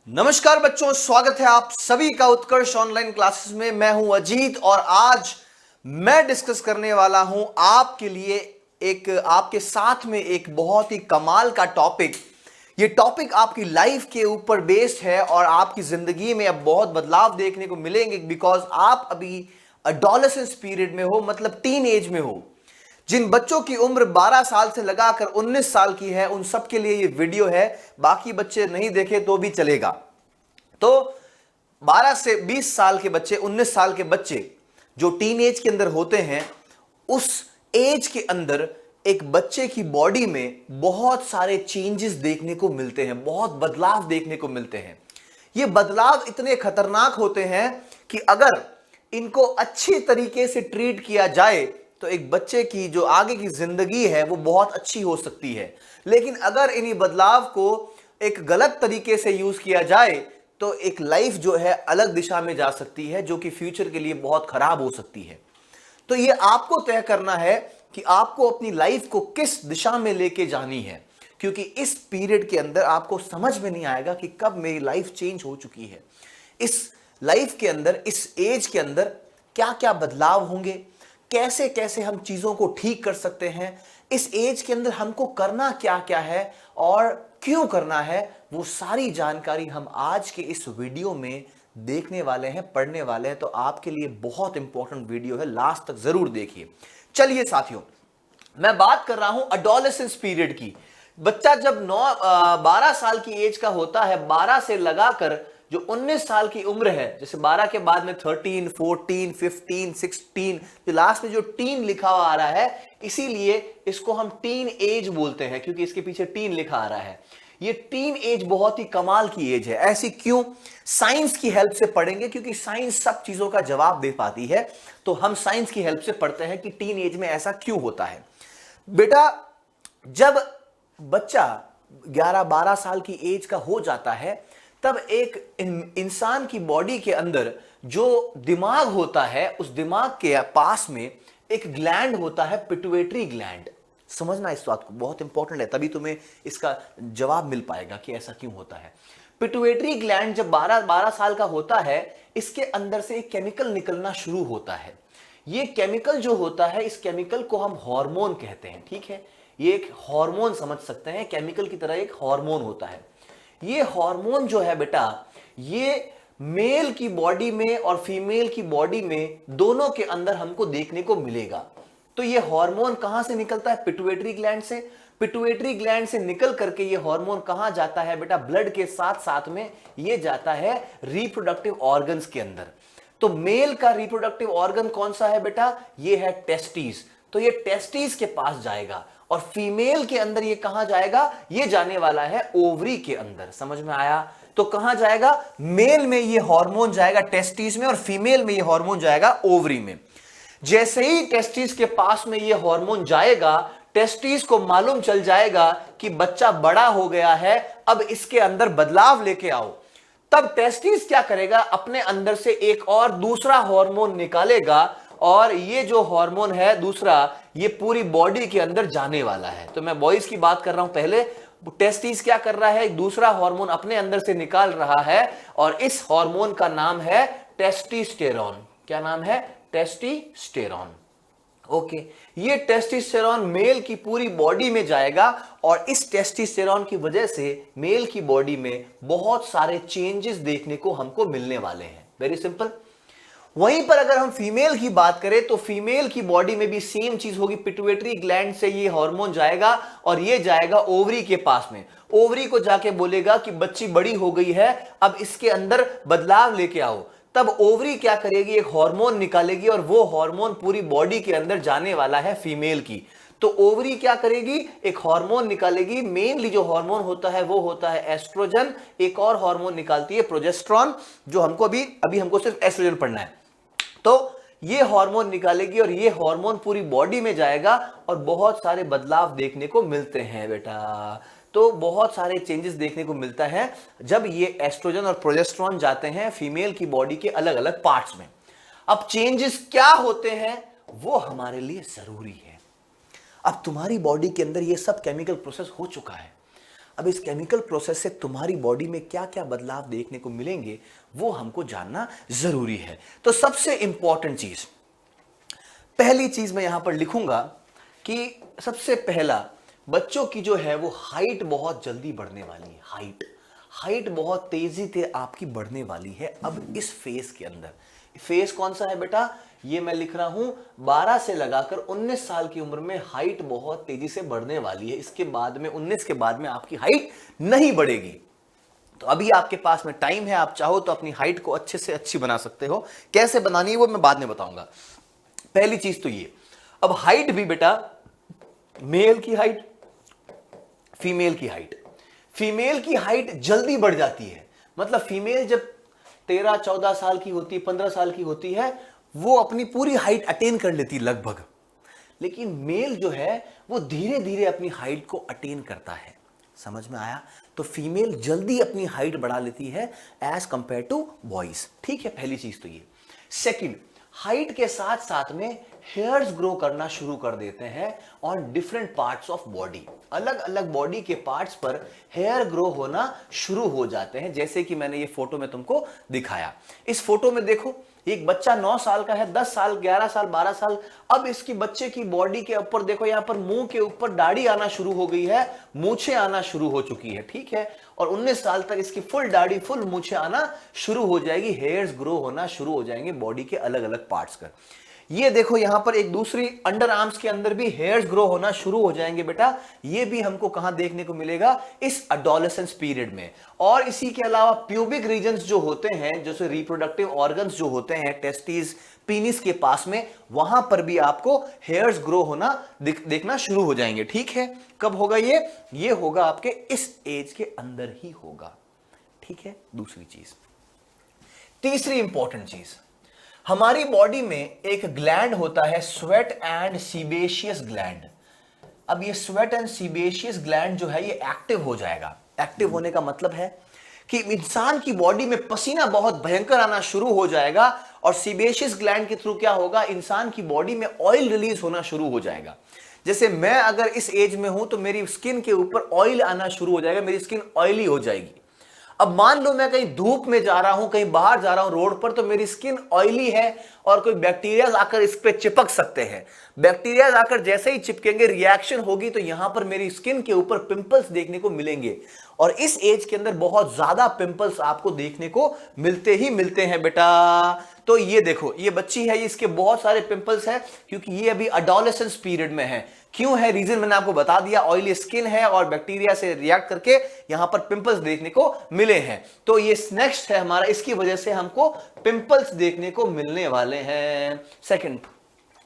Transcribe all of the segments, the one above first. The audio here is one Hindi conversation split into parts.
नमस्कार बच्चों, स्वागत है आप सभी का उत्कर्ष ऑनलाइन क्लासेस में। मैं हूं अजीत और आज मैं डिस्कस करने वाला हूं आपके लिए आपके साथ में एक बहुत ही कमाल का टॉपिक। ये टॉपिक आपकी लाइफ के ऊपर बेस्ड है और आपकी जिंदगी में अब बहुत बदलाव देखने को मिलेंगे बिकॉज आप अभी अडोलेसेंस पीरियड में हो, मतलब टीन एज में हो। जिन बच्चों की उम्र 12 साल से लगाकर 19 साल की है उन सब के लिए ये वीडियो है। बाकी बच्चे नहीं देखे तो भी चलेगा। तो 12 से 20 साल के बच्चे, 19 साल के बच्चे जो टीन एज के अंदर होते हैं, उस एज के अंदर एक बच्चे की बॉडी में बहुत सारे चेंजेस देखने को मिलते हैं, बहुत बदलाव देखने को मिलते हैं। ये बदलाव इतने खतरनाक होते हैं कि अगर इनको अच्छी तरीके से ट्रीट किया जाए तो एक बच्चे की जो आगे की जिंदगी है वो बहुत अच्छी हो सकती है। लेकिन अगर इन्हीं बदलाव को एक गलत तरीके से यूज किया जाए तो एक लाइफ जो है अलग दिशा में जा सकती है, जो कि फ्यूचर के लिए बहुत खराब हो सकती है। तो ये आपको तय करना है कि आपको अपनी लाइफ को किस दिशा में लेके जानी है, क्योंकि इस पीरियड के अंदर आपको समझ में नहीं आएगा कि कब मेरी लाइफ चेंज हो चुकी है। इस लाइफ के अंदर, इस एज के अंदर क्या क्या बदलाव होंगे, कैसे कैसे हम चीजों को ठीक कर सकते हैं, इस एज के अंदर हमको करना क्या क्या है और क्यों करना है, वो सारी जानकारी हम आज के इस वीडियो में देखने वाले हैं, पढ़ने वाले हैं। तो आपके लिए बहुत इंपॉर्टेंट वीडियो है, लास्ट तक जरूर देखिए। चलिए साथियों, मैं बात कर रहा हूं अडोलेसेंस पीरियड की। बच्चा जब 12 साल की एज का होता है, 12 से लगाकर जो 19 साल की उम्र है, जैसे 12 के बाद में 13, 14, 15, 16, जो लास्ट में जो टीन लिखा हुआ आ रहा है, इसीलिए इसको हम टीन एज बोलते हैं, क्योंकि इसके पीछे टीन लिखा आ रहा है। ये टीन एज बहुत ही कमाल की एज है। ऐसी क्यों? साइंस की हेल्प से पढ़ेंगे, क्योंकि साइंस सब चीजों का जवाब दे पाती है। तो हम साइंस की हेल्प से पढ़ते हैं कि टीन एज में ऐसा क्यों होता है। बेटा, जब बच्चा 11-12 साल की एज का हो जाता है, तब एक इंसान की बॉडी के अंदर जो दिमाग होता है, उस दिमाग के पास में एक ग्लैंड होता है, पिट्यूटरी ग्लैंड। समझना इस बात को, बहुत इंपॉर्टेंट है, तभी तुम्हें इसका जवाब मिल पाएगा कि ऐसा क्यों होता है। पिट्यूटरी ग्लैंड जब 12 साल का होता है, इसके अंदर से एक केमिकल निकलना शुरू होता है। ये केमिकल जो होता है, इस केमिकल को हम हार्मोन कहते हैं। ठीक है, ये एक हार्मोन समझ सकते हैं, केमिकल की तरह एक हार्मोन होता है। ये हार्मोन जो है बेटा, ये मेल की बॉडी में और फीमेल की बॉडी में दोनों के अंदर हमको देखने को मिलेगा। तो ये हार्मोन कहां से निकलता है? पिट्यूटरी ग्लैंड से। पिट्यूटरी ग्लैंड से निकल करके ये हार्मोन कहां जाता है बेटा? ब्लड के साथ साथ में ये जाता है रिप्रोडक्टिव ऑर्गन्स के अंदर। तो मेल का रिप्रोडक्टिव ऑर्गन कौन सा है बेटा? ये है टेस्टिस। तो ये टेस्टिस के पास जाएगा। और फीमेल के अंदर ये कहां जाएगा? ये जाने वाला है ओवरी के अंदर। समझ में आया? तो कहां जाएगा? मेल में ये हार्मोन जाएगा टेस्टिस में, और फीमेल में ये हार्मोन जाएगा ओवरी में। जैसे ही टेस्टिस के पास में ये हार्मोन जाएगा, टेस्टिस को मालूम चल जाएगा कि बच्चा बड़ा हो गया है, अब इसके अंदर बदलाव लेके आओ। तब टेस्टिस क्या करेगा? अपने अंदर से एक और दूसरा हार्मोन निकालेगा, और ये जो हार्मोन है दूसरा, ये पूरी बॉडी के अंदर जाने वाला है। तो मैं बॉयज की बात कर रहा हूं। पहले टेस्टिस क्या कर रहा है? दूसरा हार्मोन अपने अंदर से निकाल रहा है, और इस हार्मोन का नाम है टेस्टोस्टेरोन। क्या नाम है? टेस्टोस्टेरोन। ओके, ये टेस्टोस्टेरोन मेल की पूरी बॉडी में जाएगा, और इस टेस्टोस्टेरोन की वजह से मेल की बॉडी में बहुत सारे चेंजेस देखने को हमको मिलने वाले हैं। Very simple. वहीं पर अगर हम फीमेल की बात करें तो फीमेल की बॉडी में भी सेम चीज होगी। पिट्यूटरी ग्लैंड से ये हार्मोन जाएगा और ये जाएगा ओवरी के पास में। ओवरी को जाके बोलेगा कि बच्ची बड़ी हो गई है, अब इसके अंदर बदलाव लेके आओ। तब ओवरी क्या करेगी? एक हार्मोन निकालेगी, और वो हार्मोन पूरी बॉडी के अंदर जाने वाला है फीमेल की। तो ओवरी क्या करेगी? एक हार्मोन निकालेगी। मेनली जो हार्मोन होता है वो होता है एस्ट्रोजन। एक और हार्मोन निकालती है प्रोजेस्टेरॉन, जो हमको अभी हमको सिर्फ एस्ट्रोजन पढ़ना है। तो ये हार्मोन निकालेगी और ये हार्मोन पूरी बॉडी में जाएगा, और बहुत सारे बदलाव देखने को मिलते हैं बेटा। तो बहुत सारे चेंजेस देखने को मिलता है जब ये एस्ट्रोजन और प्रोजेस्टेरॉन जाते हैं फीमेल की बॉडी के अलग अलग पार्ट्स में। अब चेंजेस क्या होते हैं वो हमारे लिए जरूरी है। अब तुम्हारी बॉडी के अंदर ये सब केमिकल प्रोसेस हो चुका है। अब इस केमिकल प्रोसेस से तुम्हारी बॉडी में क्या क्या बदलाव देखने को मिलेंगे वो हमको जानना जरूरी है। तो सबसे इंपॉर्टेंट चीज, पहली चीज मैं यहां पर लिखूंगा कि सबसे पहला, बच्चों की जो है वो हाइट बहुत जल्दी बढ़ने वाली है। हाइट बहुत तेजी से आपकी बढ़ने वाली है अब इस फेज के अंदर। फेज कौन सा है बेटा, ये मैं लिख रहा हूं 12 से लगाकर 19 साल की उम्र में हाइट बहुत तेजी से बढ़ने वाली है। इसके बाद में 19 के बाद में आपकी हाइट नहीं बढ़ेगी। तो अभी आपके पास में टाइम है, आप चाहो तो अपनी हाइट को अच्छे से अच्छी बना सकते हो। कैसे बनानी है वो मैं बाद में बताऊंगा। पहली चीज तो ये, अब हाइट भी बेटा, मेल की हाइट, फीमेल की हाइट। फीमेल की हाइट जल्दी बढ़ जाती है, मतलब फीमेल जब 13-14 साल की होती है, 15 साल की होती है, वो अपनी पूरी हाइट अटेन कर लेती है लगभग। लेकिन मेल जो है वो धीरे धीरे अपनी हाइट को अटेन करता है। समझ में आया? तो फीमेल जल्दी अपनी हाइट बढ़ा लेती है एज कंपेयर टू बॉयज। ठीक है, पहली चीज तो ये। सेकंड, हाइट के साथ साथ में हेयर्स ग्रो करना शुरू कर देते हैं on different parts of body. अलग अलग बॉडी के पार्ट्स पर हेयर ग्रो होना शुरू हो जाते हैं, जैसे कि मैंने ये फोटो में तुमको दिखाया। इस फोटो में देखो, एक बच्चा 9 साल का है, 10 साल, 11 साल, 12 साल। अब इसकी बच्चे की बॉडी के ऊपर देखो, यहां पर मुंह के ऊपर दाढ़ी आना शुरू हो गई है, मूछें आना शुरू हो चुकी है। ठीक है, और 19 साल तक इसकी फुल दाढ़ी, फुल मूछें आना शुरू हो जाएगी, हेयर्स ग्रो होना शुरू हो जाएंगे बॉडी के अलग अलग पार्ट्स का। ये देखो यहां पर एक दूसरी अंडर आर्म्स के अंदर भी हेयर्स ग्रो होना शुरू हो जाएंगे बेटा। ये भी हमको कहां देखने को मिलेगा, इस एडोलेसेंस पीरियड में। और इसी के अलावा प्यूबिक रीजन्स जो होते हैं, जैसे रिप्रोडक्टिव ऑर्गन्स जो होते हैं टेस्टिस, पीनिस के पास में, वहां पर भी आपको हेयर्स ग्रो होना देखना शुरू हो जाएंगे। ठीक है, कब होगा ये होगा आपके इस एज के अंदर ही होगा। ठीक है, दूसरी चीज। तीसरी इंपॉर्टेंट चीज, हमारी बॉडी में एक ग्लैंड होता है, स्वेट एंड सीबेशियस ग्लैंड। अब ये स्वेट एंड सीबेशियस ग्लैंड जो है ये एक्टिव हो जाएगा। एक्टिव होने का मतलब है कि इंसान की बॉडी में पसीना बहुत भयंकर आना शुरू हो जाएगा, और सीबेशियस ग्लैंड के थ्रू क्या होगा, इंसान की बॉडी में ऑयल रिलीज होना शुरू हो जाएगा। जैसे मैं अगर इस एज में हूं तो मेरी स्किन के ऊपर ऑयल आना शुरू हो जाएगा, मेरी स्किन ऑयली हो जाएगी। अब मान लो मैं कहीं धूप में जा रहा हूं, कहीं बाहर जा रहा हूं रोड पर, तो मेरी स्किन ऑयली है और कोई बैक्टीरिया आकर इस पे चिपक सकते हैं। बैक्टीरिया आकर जैसे ही चिपकेंगे, रिएक्शन होगी, तो यहां पर मेरी स्किन के ऊपर पिंपल्स देखने को मिलेंगे। और इस एज के अंदर बहुत ज्यादा पिंपल्स आपको देखने को मिलते हैं बेटा। तो ये देखो, ये बच्ची है, इसके बहुत सारे पिंपल्स हैं, क्योंकि ये अभी एडोलेसेंस पीरियड में है। क्यों है, रीजन मैंने आपको बता दिया, ऑयली स्किन है और बैक्टीरिया से रिएक्ट करके यहां पर पिंपल्स देखने को मिले हैं। तो ये नेक्स्ट है हमारा, इसकी वजह से हमको पिंपल्स देखने को मिलने वाले हैं। सेकंड,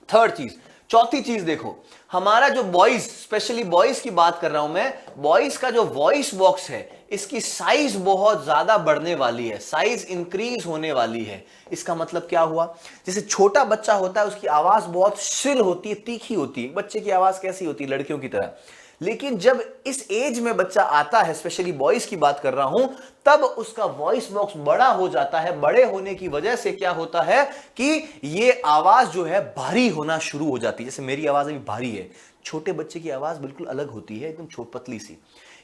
थर्ड चीज। चौथी चीज देखो, हमारा जो बॉयज, स्पेशली बॉयज की बात कर रहा हूं मैं, बॉयज का जो वॉइस बॉक्स है, इसकी साइज बहुत ज्यादा बढ़ने वाली है, साइज इंक्रीज होने वाली है। इसका मतलब क्या हुआ, जैसे छोटा बच्चा होता है उसकी आवाज बहुत श्रिल होती है, तीखी होती है। बच्चे की आवाज कैसी होती है, लड़कियों की तरह। लेकिन जब इस एज में बच्चा आता है, स्पेशली बॉयज की बात कर रहा हूं, तब उसका वॉइस बॉक्स बड़ा हो जाता है। बड़े होने की वजह से क्या होता है कि ये आवाज जो है भारी होना शुरू हो जाती है। जैसे मेरी आवाज अभी भारी है, छोटे बच्चे की आवाज बिल्कुल अलग होती है, एकदम पतली सी।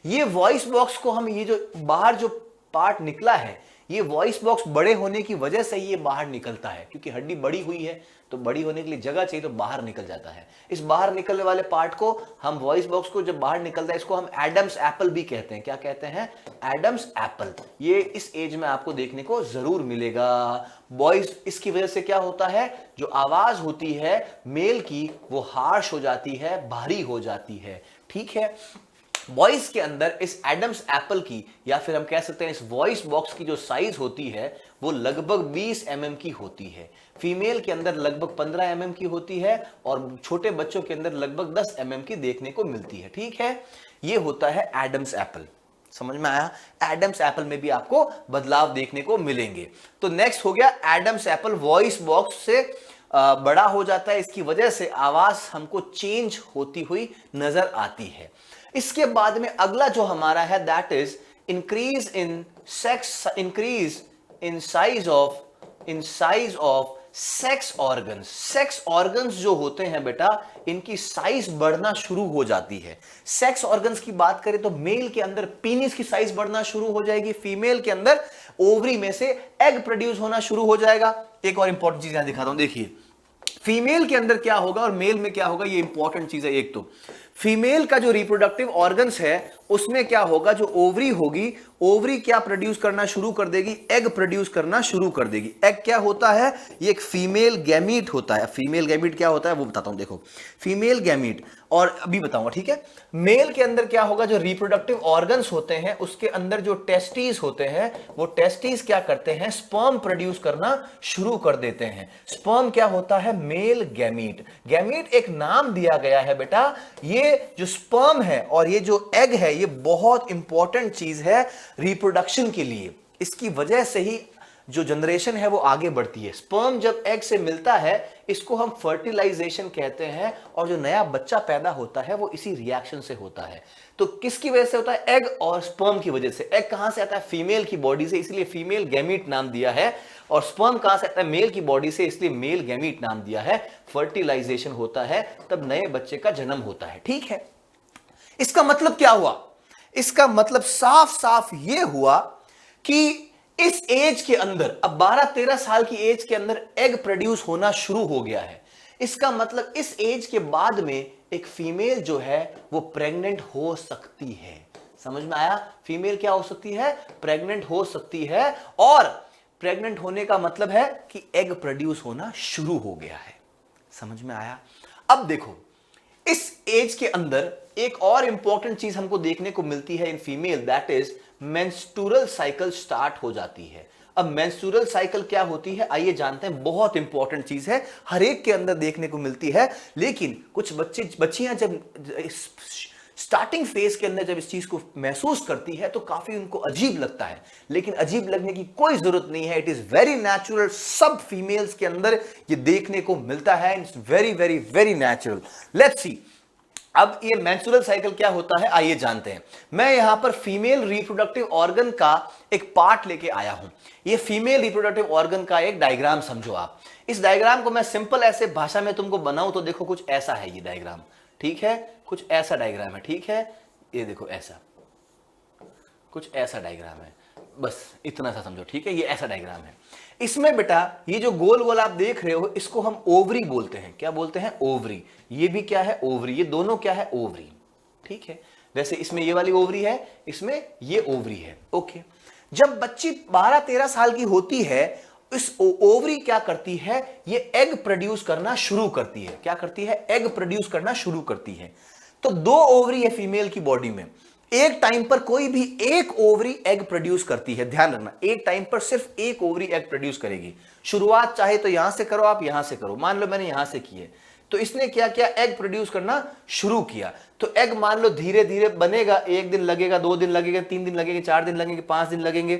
ये वॉइस बॉक्स को हम, ये जो बाहर जो पार्ट निकला है, ये वॉइस बॉक्स बड़े होने की वजह से ये बाहर निकलता है, क्योंकि हड्डी बड़ी हुई है तो बड़ी होने के लिए जगह चाहिए, तो बाहर निकल जाता है। इस बाहर निकलने वाले पार्ट को हम, वॉइस बॉक्स को जब बाहर निकलता है, इसको हम एडम्स एप्पल भी कहते हैं। क्या कहते हैं, एडम्स एप्पल। ये इस एज में आपको देखने को जरूर मिलेगा बॉयज। इसकी वजह से क्या होता है, जो आवाज होती है मेल की, वो हार्श हो जाती है, भारी हो जाती है। ठीक है, वॉइस के अंदर इस एडम्स एप्पल की, या फिर हम कह सकते हैं इस वॉइस बॉक्स की जो साइज होती है वो लगभग 20 mm की होती है। फीमेल के अंदर लगभग 15 mm की होती है, और छोटे बच्चों के अंदर लगभग 10 mm की देखने को मिलती है। ठीक है, ये होता है एडम्स एप्पल। समझ में आया? एडम्स एप्पल में भी आपको बदलाव देखने को मिलेंगे। तो नेक्स्ट हो गया एडम्स एप्पल, वॉइस बॉक्स से बड़ा हो जाता है, इसकी वजह से आवाज हमको चेंज होती हुई नजर आती है। इसके बाद में अगला जो हमारा है, that is increase in sex, increase in size of sex organs जो होते हैं बेटा, इनकी साइज बढ़ना शुरू हो जाती है। सेक्स ऑर्गन्स की बात करें तो मेल के अंदर पीनिस की साइज बढ़ना शुरू हो जाएगी, फीमेल के अंदर ओवरी में से एग प्रोड्यूस होना शुरू हो जाएगा। एक और इंपॉर्टेंट चीज यहां दिखाता हूं, देखिए फीमेल के अंदर क्या होगा और मेल में क्या होगा, ये इंपॉर्टेंट चीज है। एक तो फीमेल का जो रिप्रोडक्टिव ऑर्गन्स है उसमें क्या होगा, जो ओवरी होगी, ओवरी क्या प्रोड्यूस करना शुरू कर देगी, एग प्रोड्यूस करना शुरू कर देगी। एग क्या होता है, ये एक फीमेल गैमीट होता है। फीमेल गैमीट क्या होता है वो बताता हूं, देखो फीमेल गैमीट, और अभी बताऊंगा, ठीक है। मेल के अंदर क्या होगा, जो रिप्रोडक्टिव ऑर्गन्स होते हैं उसके अंदर जो टेस्टिस होते हैं, वो टेस्टिस क्या करते हैं, स्पर्म प्रोड्यूस करना शुरू कर देते हैं। स्पर्म क्या होता है, मेल गैमीट। गैमीट एक नाम दिया गया है बेटा, ये जो स्पर्म है और ये जो एग है, ये बहुत इंपॉर्टेंट चीज है रिप्रोडक्शन के लिए। इसकी वजह से ही जो जनरेशन है वो आगे बढ़ती है। स्पर्म जब एग से मिलता है, इसको हम फर्टिलाइजेशन कहते हैं, और जो नया बच्चा पैदा होता है वो इसी रिएक्शन से होता है। तो किसकी वजह से होता है, एग और स्पर्म की वजह से। एग कहां से आता है, फीमेल की बॉडी से, इसलिए फीमेल गैमीट नाम दिया है, और स्पर्म कहां से आता है, मेल की बॉडी से, इसलिए मेल गैमीट नाम दिया है। फर्टिलाइजेशन होता है तब नए बच्चे का जन्म होता है, ठीक है। इसका मतलब क्या हुआ, इसका मतलब साफ साफ यह हुआ कि इस एज के अंदर, अब 12-13 साल की एज के अंदर एग प्रोड्यूस होना शुरू हो गया है। इसका मतलब इस एज के बाद में एक फीमेल जो है वो प्रेग्नेंट हो सकती है। समझ में आया, फीमेल क्या हो सकती है, प्रेग्नेंट हो सकती है, और प्रेग्नेंट होने का मतलब है कि एग प्रोड्यूस होना शुरू हो गया है। समझ में आया। अब देखो इस एज के अंदर एक और इंपॉर्टेंट चीज हमको देखने को मिलती है in female, that is menstrual cycle start हो जाती है। अब मेंस्ट्रुअल साइकिल क्या होती है, आइए जानते हैं। बहुत इंपॉर्टेंट चीज है, हर एक के अंदर देखने को मिलती है, लेकिन कुछ बच्चियां जब स्टार्टिंग फेज के अंदर जब इस चीज को महसूस करती है तो काफी उनको अजीब लगता है, लेकिन अजीब लगने की कोई जरूरत नहीं है। इट इज वेरी नेचुरल, सब फीमेल्स के अंदर ये देखने को मिलता है। It's very very very natural. Let's see, अब ये मेंस्ट्रुअल साइकिल क्या होता है आइए जानते हैं। मैं यहां पर फीमेल रिप्रोडक्टिव ऑर्गन का एक पार्ट लेके आया हूं। ये फीमेल रिप्रोडक्टिव ऑर्गन का एक डायग्राम समझो आप। इस डायग्राम को मैं सिंपल ऐसे भाषा में तुमको बनाऊं तो देखो कुछ ऐसा है ये डायग्राम, ठीक है, कुछ ऐसा डायग्राम है, ठीक है। ये देखो ऐसा कुछ ऐसा डायग्राम है, बस इतना सा समझो, ठीक है। ये ऐसा डायग्राम है। इसमें बेटा ये जो गोल गोल आप देख रहे हो इसको हम ओवरी बोलते हैं। क्या बोलते हैं, ओवरी। ये भी क्या है, ओवरी। ये दोनों क्या है, ओवरी, ठीक है। जैसे इसमें ये वाली ओवरी है, इसमें ये ओवरी है, ओके। जब बच्ची 12-13 साल की होती है, इस ओवरी क्या करती है, ये एग प्रोड्यूस करना शुरू करती है। क्या करती है, एग प्रोड्यूस करना शुरू करती है। तो 2 ओवरी है फीमेल की बॉडी में। एक टाइम पर कोई भी एक ओवरी एग प्रोड्यूस करती है, ध्यान रखना, एक टाइम पर सिर्फ एक ओवरी एग प्रोड्यूस करेगी। शुरुआत चाहे तो यहां से करो आप, यहां से करो। मान लो मैंने यहां से की है, तो इसने क्या किया, एग प्रोड्यूस करना शुरू किया। तो एग मान लो धीरे धीरे बनेगा, 1 दिन लगेगा, 2 दिन लगेगा, 3 दिन लगेंगे, 4 दिन लगेंगे, 5 दिन लगेंगे,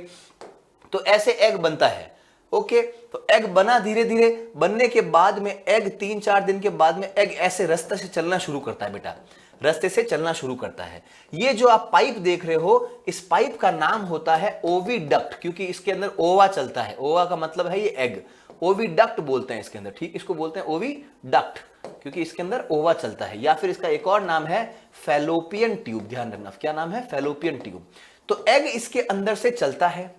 तो ऐसे एग बनता है, ओके। तो एग बना, धीरे धीरे बनने के बाद में एग 3-4 दिन के बाद में एग ऐसे रास्ते से चलना शुरू करता है बेटा, रास्ते से चलना शुरू करता है। ये जो आप पाइप देख रहे हो, इस पाइप का नाम होता है ओविडक्ट, क्योंकि इसके अंदर ओवा चलता है। ओवा का मतलब है ये एग, ओविडक्ट बोलते हैं इसके अंदर, ठीक। इसको बोलते हैं ओविडक्ट क्योंकि इसके अंदर ओवा चलता है, या फिर इसका एक और नाम है फैलोपियन ट्यूब। ध्यान रखना, क्या नाम है, फैलोपियन ट्यूब। तो एग इसके अंदर से चलता है,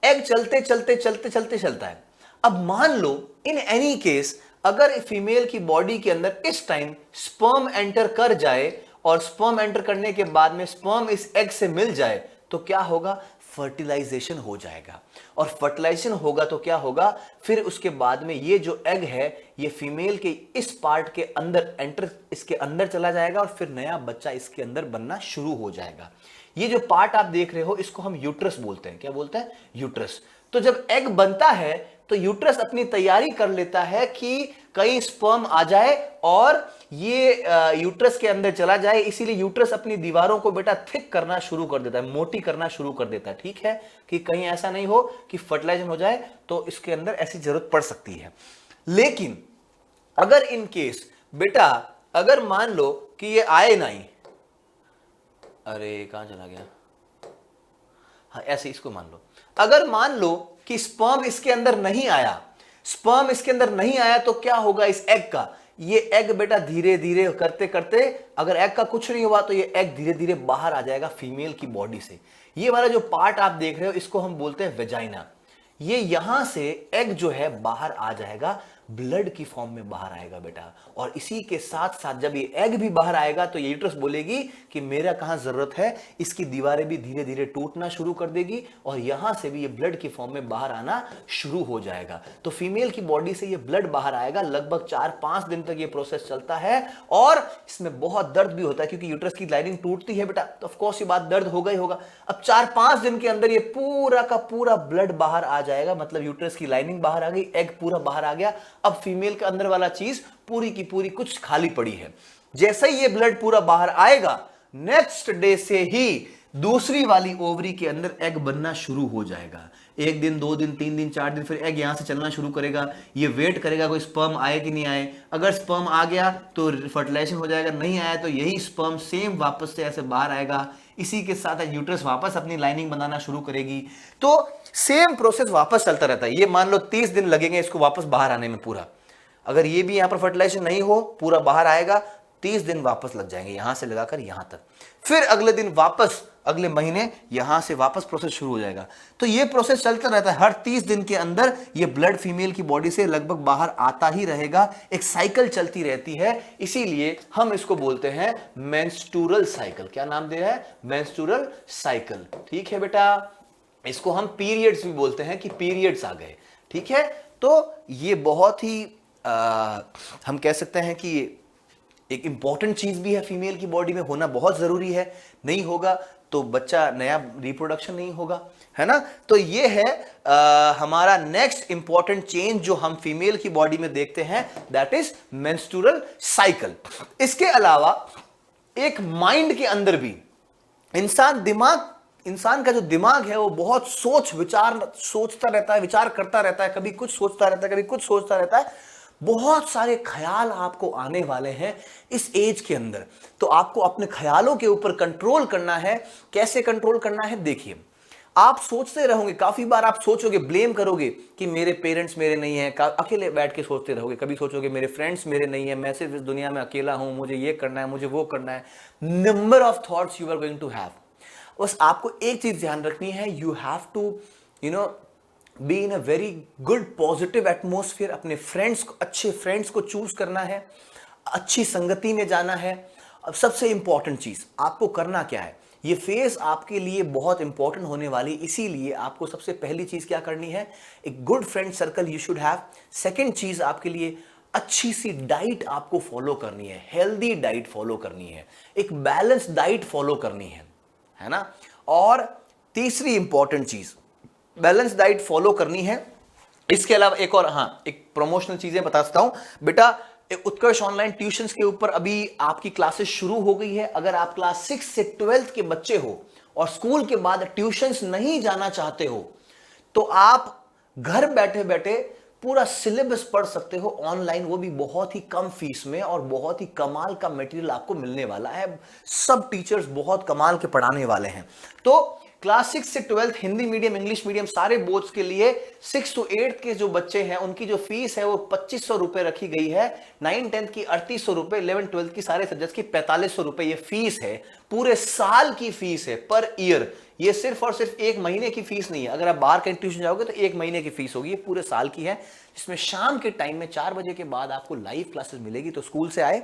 एग चलते चलते चलते चलते चलता है। अब मान लो इन एनी केस अगर फीमेल की बॉडी के अंदर इस टाइम स्पर्म एंटर कर जाए, और स्पर्म एंटर करने के बाद में स्पर्म इस एग से मिल जाए, तो क्या होगा, फर्टिलाइजेशन हो जाएगा। और फर्टिलाइजेशन होगा तो क्या होगा, फिर उसके बाद में ये जो एग है ये फीमेल के इस पार्ट के अंदर एंटर, इसके अंदर चला जाएगा, और फिर नया बच्चा इसके अंदर बनना शुरू हो जाएगा। ये जो पार्ट आप देख रहे हो इसको हम यूट्रस बोलते हैं। क्या बोलते हैं, यूट्रस। तो जब एग बनता है तो यूट्रस अपनी तैयारी कर लेता है कि कहीं स्पर्म आ जाए और ये यूट्रस के अंदर चला जाए, इसीलिए यूट्रस अपनी दीवारों को बेटा थिक करना शुरू कर देता है, मोटी करना शुरू कर देता है, ठीक है, कि कहीं ऐसा नहीं हो कि फर्टिलाइजेशन हो जाए, तो इसके अंदर ऐसी जरूरत पड़ सकती है। लेकिन अगर इन केस बेटा, अगर मान लो कि ये आए नहीं, अरे कहां चला गया, हाँ ऐसे इसको मान लो, अगर मान लो कि स्पर्म इसके अंदर नहीं आया, स्पर्म इसके अंदर नहीं आया तो क्या होगा इस एग का, ये एग बेटा धीरे धीरे करते करते, अगर एग का कुछ नहीं हुआ तो ये एग धीरे धीरे बाहर आ जाएगा फीमेल की बॉडी से। ये वाला जो पार्ट आप देख रहे हो इसको हम बोलते हैं वेजाइना। ये यहां से एग जो है बाहर आ जाएगा, ब्लड की फॉर्म में बाहर आएगा बेटा। और इसी के साथ साथ जब ये एग भी बाहर आएगा तो ये यूट्रस बोलेगी कि मेरा कहां जरूरत है, इसकी दीवारें भी धीरे धीरे टूटना शुरू कर देगी और यहां से भी ये ब्लड की फॉर्म में बाहर आना शुरू हो जाएगा। तो फीमेल की बॉडी से ये ब्लड बाहर आएगा, लगभग 4-5 दिन तक ये प्रोसेस चलता है और इसमें बहुत दर्द भी होता है क्योंकि यूट्रस की लाइनिंग टूटती है बेटा, तो ऑफकोर्स ये बात दर्द होगा ही होगा। अब 4-5 दिन के अंदर ये पूरा का पूरा ब्लड बाहर आ जाएगा, मतलब यूट्रस की लाइनिंग बाहर आ गई, एग पूरा बाहर आ गया। अब फीमेल के अंदर वाला चीज पूरी की पूरी कुछ खाली पड़ी है। जैसे ही ये ब्लड पूरा बाहर आएगा, नेक्स्ट डे से ही दूसरी वाली ओवरी के अंदर एग बनना शुरू हो जाएगा। 1 दिन 2 दिन 3 दिन 4 दिन फिर एग यहां से चलना शुरू करेगा। ये वेट करेगा कोई स्पर्म आए कि नहीं आए, अगर स्पर्म आ गया तो फर्टिलाइजेशन हो जाएगा, नहीं आया तो यही स्पर्म सेम वापस से ऐसे बाहर आएगा। इसी के साथ यूट्रस वापस अपनी लाइनिंग बनाना शुरू करेगी। तो सेम प्रोसेस वापस चलता रहता है। ये मान लो 30 दिन लगेंगे इसको वापस बाहर आने में पूरा। अगर ये भी यहां पर फर्टिलाइजेशन नहीं हो, पूरा बाहर आएगा, 30 दिन वापस लग जाएंगे यहां से लगाकर यहां तक। फिर अगले दिन वापस, अगले महीने यहां से वापस प्रोसेस शुरू हो जाएगा। तो ये प्रोसेस चलता रहता है। हर 30 दिन के अंदर ये ब्लड फीमेल की बॉडी से लगभग बाहर आता ही रहेगा, एक साइकिल चलती रहती है। इसीलिए हम इसको बोलते हैं मेंस्ट्रुअल साइकिल। क्या नाम दिया है? Menstrual cycle. ठीक है बेटा, इसको हम पीरियड्स भी बोलते हैं कि पीरियड्स आ गए। ठीक है, तो ये बहुत ही हम कह सकते हैं कि एक इंपॉर्टेंट चीज भी है, फीमेल की बॉडी में होना बहुत जरूरी है। नहीं होगा तो बच्चा नया रिप्रोडक्शन नहीं होगा, है ना। तो ये है हमारा नेक्स्ट इंपॉर्टेंट चेंज जो हम फीमेल की बॉडी में देखते हैं, दैट इज मेंस्ट्रुअल साइकिल। इसके अलावा एक माइंड के अंदर भी इंसान का जो दिमाग है वो बहुत सोचता रहता है, विचार करता रहता है, कभी कुछ सोचता रहता है, कभी कुछ सोचता रहता है। बहुत सारे ख्याल आपको आने वाले हैं इस एज के अंदर, तो आपको अपने ख्यालों के ऊपर कंट्रोल करना है। कैसे कंट्रोल करना है? देखिए, आप सोचते रहोगे, काफी बार आप सोचोगे, ब्लेम करोगे कि मेरे पेरेंट्स मेरे नहीं है, अकेले बैठ के सोचते रहोगे। कभी सोचोगे मेरे फ्रेंड्स मेरे नहीं है, मैं सिर्फ इस दुनिया में अकेला हूं, मुझे ये करना है, मुझे वो करना है। Number of thoughts you are going to have. बस आपको एक चीज ध्यान रखनी है, you have to be in a very good positive atmosphere. अपने फ्रेंड्स को, अच्छे फ्रेंड्स को चूज करना है, अच्छी संगति में जाना है। अब सबसे इंपॉर्टेंट चीज आपको करना क्या है, ये फेज आपके लिए बहुत इंपॉर्टेंट होने वाली, इसीलिए आपको सबसे पहली चीज क्या करनी है, एक good friend circle you should have. Second चीज आपके लिए अच्छी सी डाइट आपको फॉलो करनी है, हेल्दी डाइट फॉलो करनी है, एक बैलेंस डाइट फॉलो करनी है ना। और तीसरी इंपॉर्टेंट चीज बैलेंस डाइट फॉलो करनी है। इसके अलावा एक और, एक प्रमोशनल चीजें बता सकता हूं बेटा। उत्कर्ष ऑनलाइन ट्यूशंस के ऊपर अभी आपकी क्लासेस शुरू हो गई है। अगर आप क्लास 6 से 12th के बच्चे हो और स्कूल के बाद ट्यूशंस नहीं जाना चाहते हो, तो आप घर बैठे बैठे पूरा सिलेबस पढ़ सकते हो ऑनलाइन, वो भी बहुत ही कम फीस में, और बहुत ही कमाल का मटेरियल आपको मिलने वाला है। सब टीचर्स बहुत कमाल के पढ़ाने वाले हैं। तो क्लास 6 से 12th Hindi medium, English medium सारे बोर्ड्स के लिए 6 to 8 के जो बच्चे हैं उनकी जो फीस है वो 2500 रुपए रखी गई है। 9-10 की 3800 रुपए, 11-12 की सारे सब्जेक्ट की 4500 रुपए ये फीस है। पूरे साल की फीस है, पर ईयर। ये सिर्फ और सिर्फ 1 महीने की फीस नहीं है। अगर आप बाहर कहीं ट्यूशन जाओगे तो 1 महीने की फीस होगी, ये पूरे साल की है। जिसमें शाम के टाइम में 4 बजे के बाद आपको लाइव क्लासेस मिलेगी। तो स्कूल से आए,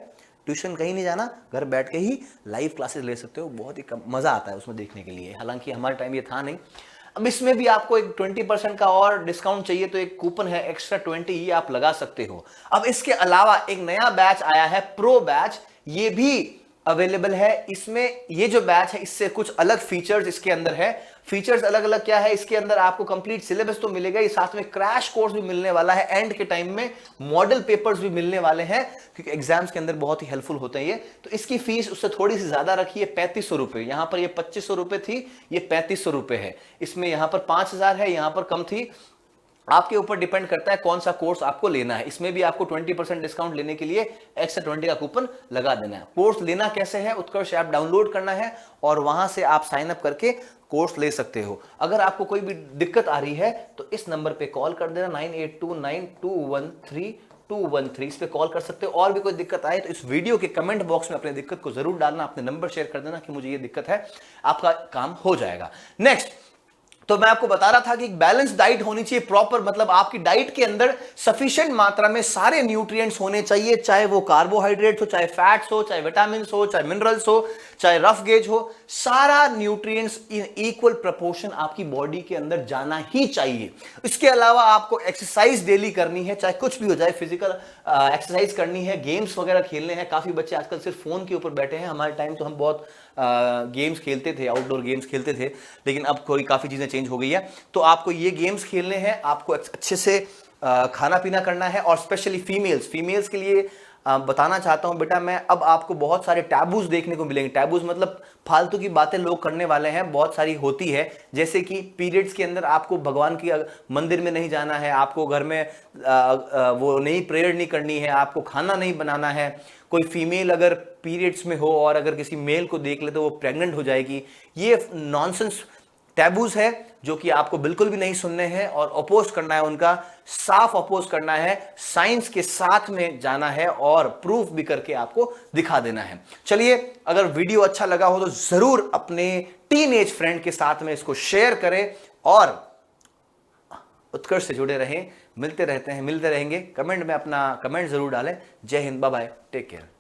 ट्यूशन कहीं नहीं जाना, घर बैठ के ही लाइव क्लासेस ले सकते हो। बहुत ही मजा आता है उसमें देखने के लिए। हालांकि हमारे टाइम ये था नहीं। अब इसमें भी आपको एक 20% का और डिस्काउंट चाहिए, तो एक कूपन है एक्स्ट्रा 20, ये आप लगा सकते हो। अब इसके अलावा एक नया बैच आया है, प्रो बैच, ये भी अवेलेबल है। इसमें ये जो बैच है इससे कुछ अलग फीचर्स इसके अंदर है। फीचर्स अलग अलग क्या है, इसके अंदर आपको कंप्लीट सिलेबस तो मिलेगा ही, साथ में क्रैश कोर्स भी मिलने वाला है। एंड के टाइम में मॉडल पेपर्स भी मिलने वाले हैं, क्योंकि एग्जाम्स के अंदर बहुत ही हेल्पफुल होते हैं ये। तो इसकी फीस उससे थोड़ी सी ज्यादा रखी है, 3500 रुपए। यहां पर ये 2500 रुपए थी, ये 3500 रुपए है। इसमें यहां पर 5000 है, यहां पर कम थी आपके ऊपर डिपेंड करता है कौन सा कोर्स आपको लेना है। इसमें भी आपको 20% डिस्काउंट लेने के लिए एक्स्ट्रा 20 का कूपन लगा देना है। कोर्स लेना कैसे है, उत्कर्ष ऐप डाउनलोड करना है और वहां से आप साइन अप करके कोर्स ले सकते हो। अगर आपको कोई भी दिक्कत आ रही है तो इस नंबर पे कॉल कर देना, 9829213213 इस पे कॉल कर सकते हो। और भी कोई दिक्कत आए तो इस वीडियो के कमेंट बॉक्स में अपनी दिक्कत को जरूर डालना, अपने नंबर शेयर कर देना कि मुझे ये दिक्कत है, आपका काम हो जाएगा। नेक्स्ट, तो मैं आपको बता रहा था कि एक बैलेंस डाइट होनी चाहिए, प्रॉपर, मतलब आपकी डाइट के अंदर सफिशिएंट मात्रा में सारे न्यूट्रिएंट्स होने चाहिए, चाहे वो कार्बोहाइड्रेट्स हो, चाहे फैट्स हो, चाहे विटामिन हो, चाहे मिनरल्स हो, चाहे रफ गेज हो, सारा न्यूट्रिएंट्स इन इक्वल प्रोपोर्शन आपकी बॉडी के अंदर जाना ही चाहिए। इसके अलावा आपको एक्सरसाइज डेली करनी है, चाहे कुछ भी हो जाए, फिजिकल एक्सरसाइज करनी है, गेम्स वगैरह खेलने हैं। काफी बच्चे आजकल सिर्फ फोन के ऊपर बैठे हैं, हमारे टाइम तो हम बहुत गेम्स खेलते थे, आउटडोर गेम्स खेलते थे, लेकिन अब कोई काफ़ी चीज़ें चेंज हो गई है। तो आपको ये गेम्स खेलने हैं, आपको अच्छे से खाना पीना करना है। और स्पेशली फीमेल्स के लिए बताना चाहता हूं बेटा मैं, अब आपको बहुत सारे टैबूज देखने को मिलेंगे। टैबूज मतलब फालतू की बातें लोग करने वाले हैं, बहुत सारी होती है, जैसे कि पीरियड्स के अंदर आपको भगवान की मंदिर में नहीं जाना है, आपको घर में वो नहीं प्रेयर नहीं करनी है, आपको खाना नहीं बनाना है। कोई फीमेल अगर पीरियड्स में हो और अगर किसी मेल को देख ले तो वो प्रेग्नेंट हो जाएगी। ये नॉनसेंस टैबूज है जो कि आपको बिल्कुल भी नहीं सुनने हैं और अपोज करना है, उनका साफ अपोज करना है, साइंस के साथ में जाना है और प्रूफ भी करके आपको दिखा देना है। चलिए, अगर वीडियो अच्छा लगा हो तो जरूर अपने टीनएज फ्रेंड के साथ में इसको शेयर करें और उत्कर्ष से जुड़े रहें। मिलते रहेंगे, कमेंट में अपना कमेंट जरूर डालें। जय Hind, bye bye, take care.